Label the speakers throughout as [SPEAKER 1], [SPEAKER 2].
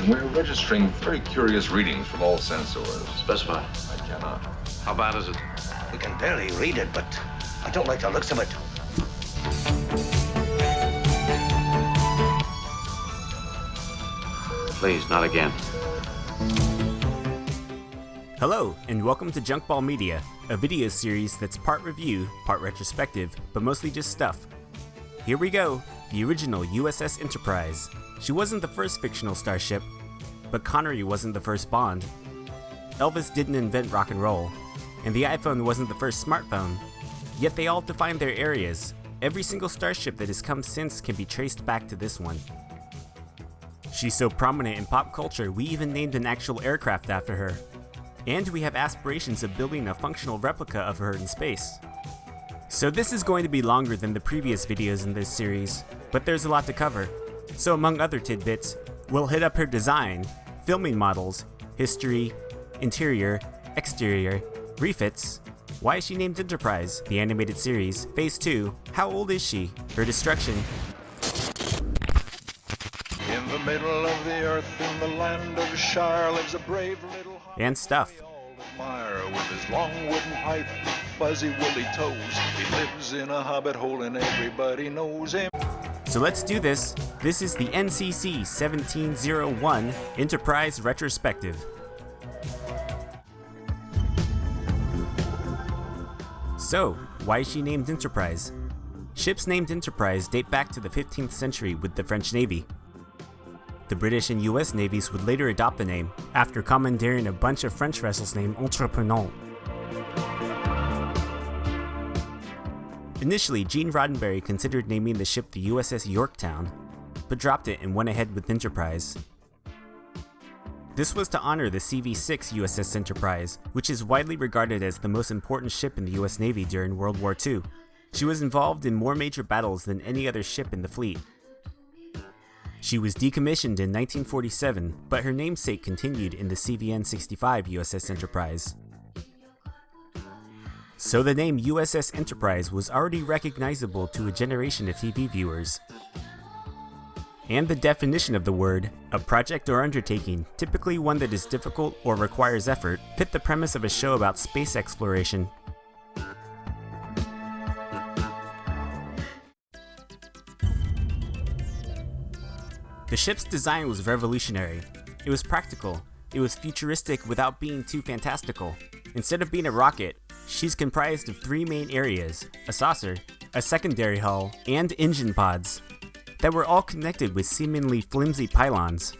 [SPEAKER 1] and we're registering very curious readings from all sensors.
[SPEAKER 2] Specify.
[SPEAKER 1] I cannot.
[SPEAKER 2] How bad is it?
[SPEAKER 3] We can barely read it, but I don't like the looks of it.
[SPEAKER 2] Please, not again.
[SPEAKER 4] Hello, and welcome to Junkball Media, a video series that's part review, part retrospective, but mostly just stuff. Here we go, the original USS Enterprise. She wasn't the first fictional starship, but Connery wasn't the first Bond. Elvis didn't invent rock and roll, and the iPhone wasn't the first smartphone. Yet they all defined their areas. Every single starship that has come since can be traced back to this one. She's so prominent in pop culture, we even named an actual aircraft after her. And we have aspirations of building a functional replica of her in space. So this is going to be longer than the previous videos in this series, but there's a lot to cover. So among other tidbits, we'll hit up her design, filming models, history, interior, exterior, refits, why is she named Enterprise, the animated series, Phase 2, how old is she, her destruction,
[SPEAKER 5] In the middle of the earth, in the land of Shire, lives a brave little
[SPEAKER 4] and stuff.
[SPEAKER 5] we all admire. With his long wooden pipe, fuzzy woolly toes, he lives in a hobbit hole and everybody knows him.
[SPEAKER 4] So let's do this. This is the NCC 1701 Enterprise Retrospective. So, why is she named Enterprise? Ships named Enterprise date back to the 15th century with the French Navy. The British and US navies would later adopt the name, after commandeering a bunch of French vessels named Entreprenant. Initially, Gene Roddenberry considered naming the ship the USS Yorktown, but dropped it and went ahead with Enterprise. This was to honor the CV-6 USS Enterprise, which is widely regarded as the most important ship in the US Navy during World War II. She was involved in more major battles than any other ship in the fleet. She was decommissioned in 1947, but her namesake continued in the CVN-65 USS Enterprise. So the name USS Enterprise was already recognizable to a generation of TV viewers. And the definition of the word, a project or undertaking, typically one that is difficult or requires effort, fit the premise of a show about space exploration. The ship's design was revolutionary. It was practical. It was futuristic without being too fantastical. Instead of being a rocket, she's comprised of three main areas: a saucer, a secondary hull, and engine pods that were all connected with seemingly flimsy pylons.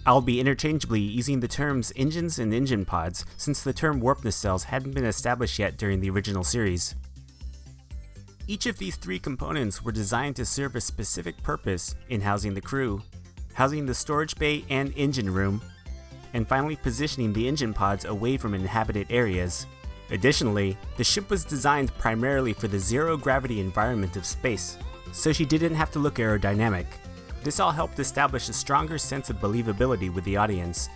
[SPEAKER 4] I'll be interchangeably using the terms engines and engine pods since the term warp nacelles hadn't been established yet during the original series. Each of these three components were designed to serve a specific purpose in housing the crew, housing the storage bay and engine room, and finally positioning the engine pods away from inhabited areas. Additionally, the ship was designed primarily for the zero-gravity environment of space, so she didn't have to look aerodynamic. This all helped establish a stronger sense of believability with the audience.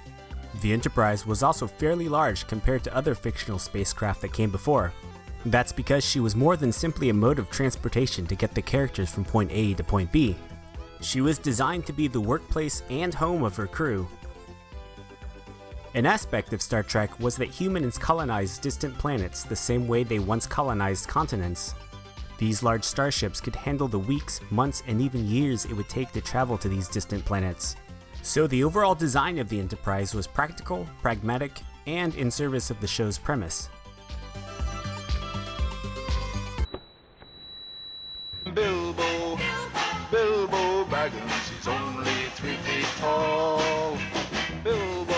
[SPEAKER 4] The Enterprise was also fairly large compared to other fictional spacecraft that came before. That's because she was more than simply a mode of transportation to get the characters from point A to point B. She was designed to be the workplace and home of her crew. An aspect of Star Trek was that humans colonized distant planets the same way they once colonized continents. These large starships could handle the weeks, months, and even years it would take to travel to these distant planets. So the overall design of the Enterprise was practical, pragmatic, and in service of the show's premise.
[SPEAKER 5] Bilbo Baggins, he's only 3 feet tall. Bilbo.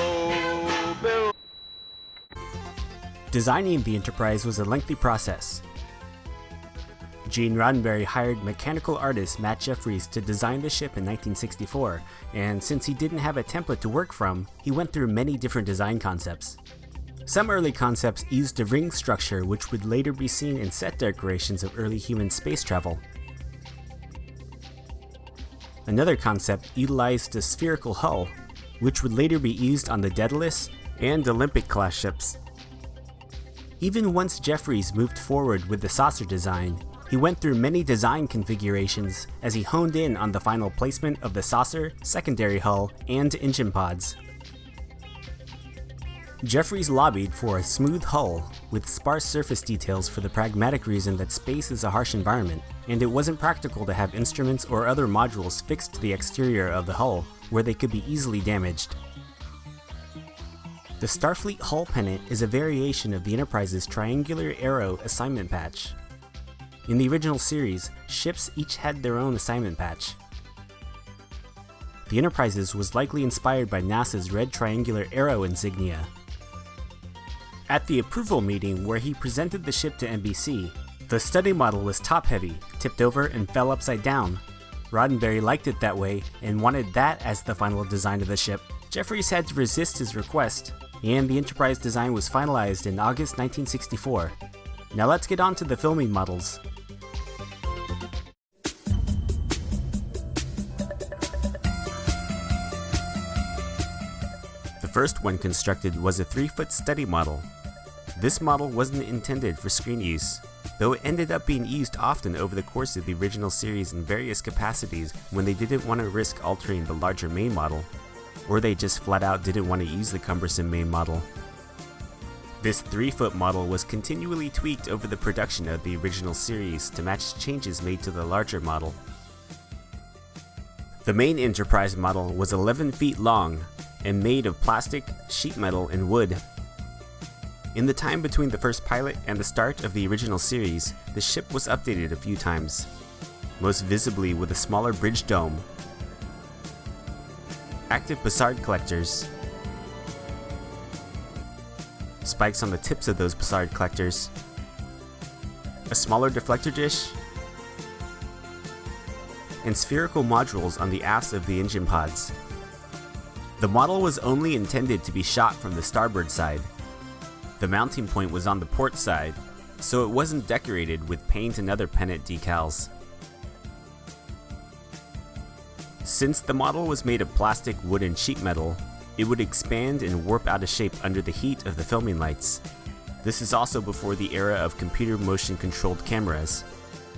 [SPEAKER 4] Designing the Enterprise was a lengthy process. Gene Roddenberry hired mechanical artist Matt Jefferies to design the ship in 1964, and since he didn't have a template to work from, he went through many different design concepts. Some early concepts used a ring structure which would later be seen in set decorations of early human space travel. Another concept utilized a spherical hull, which would later be used on the Daedalus and Olympic-class ships. Even once Jefferies moved forward with the saucer design, He went through many design configurations as he honed in on the final placement of the saucer, secondary hull, and engine pods. Jefferies lobbied for a smooth hull with sparse surface details for the pragmatic reason that space is a harsh environment, and it wasn't practical to have instruments or other modules fixed to the exterior of the hull where they could be easily damaged. The Starfleet hull pennant is a variation of the Enterprise's triangular arrow assignment patch. In the original series, ships each had their own assignment patch. The Enterprise's was likely inspired by NASA's red triangular arrow insignia. At the approval meeting where he presented the ship to NBC, the study model was top-heavy, tipped over and fell upside down. Roddenberry liked it that way and wanted that as the final design of the ship. Jefferies had to resist his request, and the Enterprise design was finalized in August 1964. Now let's get on to the filming models. The first one constructed was a 3-foot study model. This model wasn't intended for screen use, though it ended up being used often over the course of the original series in various capacities when they didn't want to risk altering the larger main model, or they just flat out didn't want to use the cumbersome main model. This 3-foot model was continually tweaked over the production of the original series to match changes made to the larger model. The main Enterprise model was 11 feet long and made of plastic, sheet metal, and wood. In the time between the first pilot and the start of the original series, the ship was updated a few times, most visibly with a smaller bridge dome, active Bussard collectors, spikes on the tips of those Bussard collectors, a smaller deflector dish, and spherical modules on the aft of the engine pods. The model was only intended to be shot from the starboard side. The mounting point was on the port side, so it wasn't decorated with paint and other pennant decals. Since the model was made of plastic, wood, and sheet metal, it would expand and warp out of shape under the heat of the filming lights. This is also before the era of computer motion controlled cameras,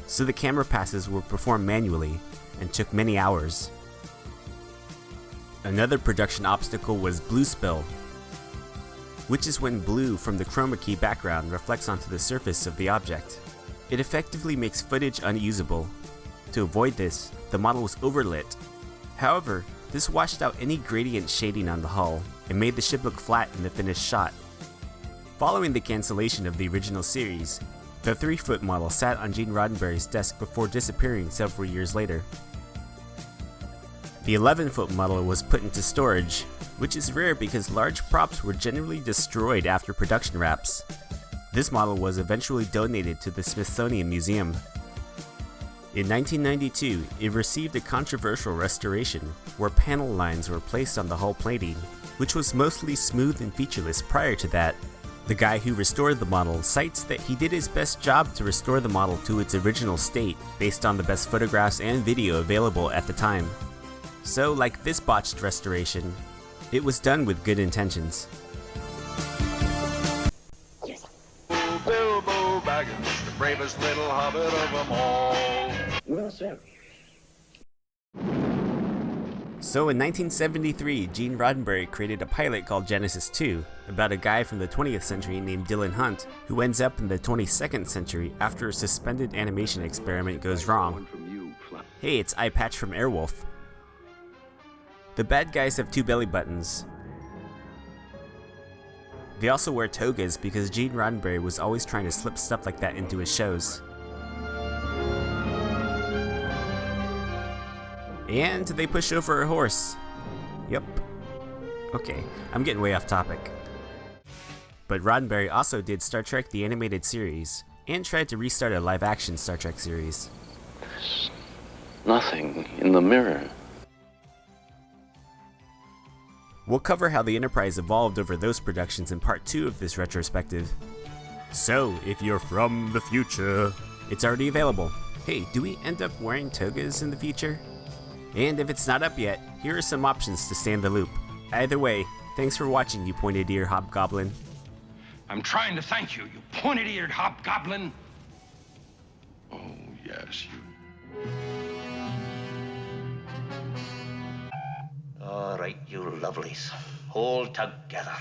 [SPEAKER 4] so the camera passes were performed manually and took many hours. Another production obstacle was blue spill, which is when blue from the chroma key background reflects onto the surface of the object. It effectively makes footage unusable. To avoid this, the model was overlit. However, this washed out any gradient shading on the hull and made the ship look flat in the finished shot. Following the cancellation of the original series, the 3-foot model sat on Gene Roddenberry's desk before disappearing several years later. The 11-foot model was put into storage, which is rare because large props were generally destroyed after production wraps. This model was eventually donated to the Smithsonian Museum. In 1992, it received a controversial restoration where panel lines were placed on the hull plating, which was mostly smooth and featureless prior to that. The guy who restored the model cites that he did his best job to restore the model to its original state based on the best photographs and video available at the time. So, like this botched restoration, it was done with good intentions.
[SPEAKER 5] Bilbo Baggins, the bravest little hobbit of them all.
[SPEAKER 3] Well, sir.
[SPEAKER 4] So in 1973, Gene Roddenberry created a pilot called Genesis 2, about a guy from the 20th century named Dylan Hunt, who ends up in the 22nd century after a suspended animation experiment goes wrong. Hey, it's Eye Patch from Airwolf. The bad guys have 2 belly buttons. They also wear togas because Gene Roddenberry was always trying to slip stuff like that into his shows. And they push over a horse. Yep. Okay, I'm getting way off topic. But Roddenberry also did Star Trek the Animated Series, and tried to restart a live-action Star Trek series.
[SPEAKER 2] There's nothing in the mirror.
[SPEAKER 4] We'll cover how the Enterprise evolved over those productions in part 2 of this retrospective. So, if you're from the future, it's already available. Hey, do we end up wearing togas in the future? And if it's not up yet, here are some options to stay in the loop. Either way, thanks for watching, you pointed-eared hobgoblin.
[SPEAKER 6] I'm trying to thank you, you pointed-eared hobgoblin.
[SPEAKER 2] Oh,
[SPEAKER 1] Yes, you.
[SPEAKER 3] All right, you lovelies. Hold together.